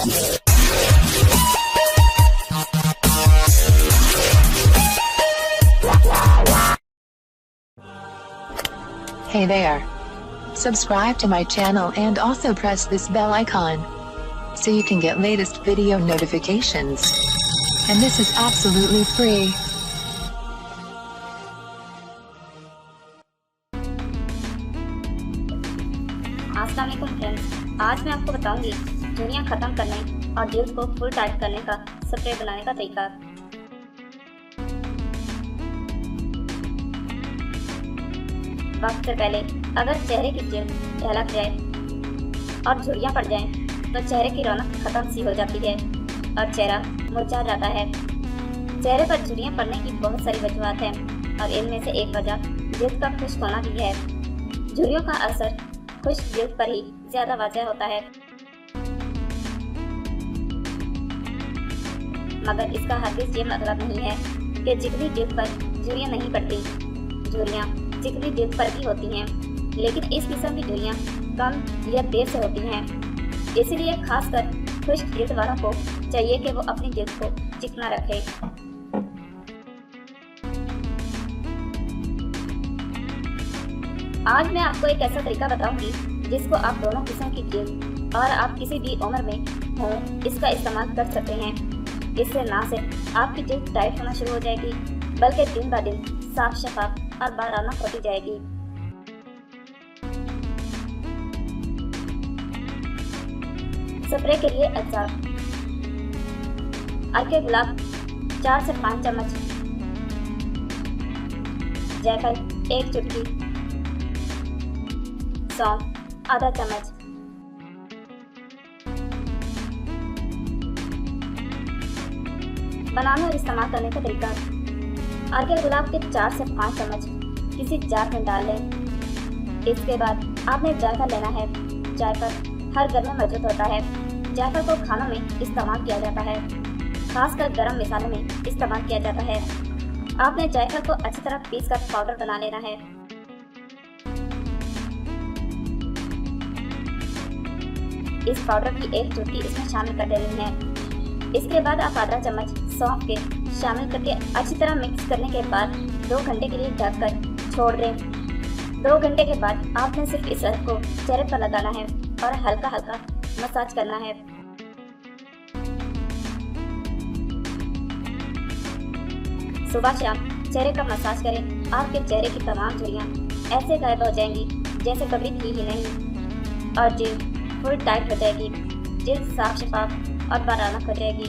Hey there. Subscribe to my channel and also press this bell icon so you can get latest video notifications. And this is absolutely free. अस्सलाम वालेकुम friends, आज मैं आपको बताऊंगी दुनिया खत्म करने और दिल को फुल टाइट करने का स्प्रे बनाने का तरीका। वक्त से पहले अगर चेहरे की जल्द ढलक जाए और झुर्रियाँ पड़ जाएं, तो चेहरे की रौनक खत्म सी हो जाती है और चेहरा मुरझा जाता है। चेहरे पर झुर्रियाँ पड़ने की बहुत सारी वजूहात हैं और इनमें से एक वजह जल्द का खुश्क होना भी है। झुर्रियों का असर खुश्क जल्द पर ही ज्यादा वाज़ह होता है, मगर इसका हरगिज़ ये मतलब नहीं है कि चिकनी जल्द पर झुर्रियाँ नहीं पड़ती। झुर्रियाँ चिकनी जल्द पर भी होती हैं, लेकिन इस किस्म की झुर्रियाँ कम या देर से होती हैं। इसीलिए खासकर खुश्क जल्द वालों को चाहिए कि वो अपनी जल्द को चिकना रखें। आज मैं आपको एक ऐसा तरीका बताऊंगी जिसको आप दोनों किस्म की जल्द और आप किसी भी उम्र में हो इसका इस्तेमाल कर सकते हैं। इससे ना सिर्फ आपकी जल्द टाइट होना शुरू हो जाएगी, बल्कि दिन ब दिन साफ शफाफ और बाराना होती जाएगी। स्प्रे के लिए अज्जा: अर्के गुलाब 4 से 5 चम्मच, जायफल 1 चुटकी, सौंफ आधा चम्मच, बनाने और इस्तेमाल करने का तरीका। अर्के गुलाब के 4 से 5 चम्मच किसी जार में डाल लें। इसके बाद आपने जायफल लेना है। जायफल हर घर में मौजूद होता है। जायफल को खानों में इस्तेमाल किया जाता है, खासकर गरम मसालों में इस्तेमाल किया जाता है। आपने जायफल को अच्छी तरह पीस कर पाउडर बना लेना है। इस पाउडर की 1 चुटकी इसमें शामिल कर देनी है। इसके बाद आप आधा चम्मच सौंफ के शामिल करके अच्छी तरह मिक्स करने के बाद 2 घंटे के लिए ढककर छोड़ दें। 2 घंटे के बाद आपने सिर्फ इस अर्क को चेहरे पर लगाना है और हल्का हल्का मसाज करना है। सुबह शाम चेहरे का मसाज करें। आपके चेहरे की तमाम झुर्रियाँ ऐसे गायब हो जाएंगी जैसे कभी थी ही नहीं और जल्द फुल टाइट हो जाएगी। जल्द साफ शफाफ और बाराना हो जाएगी।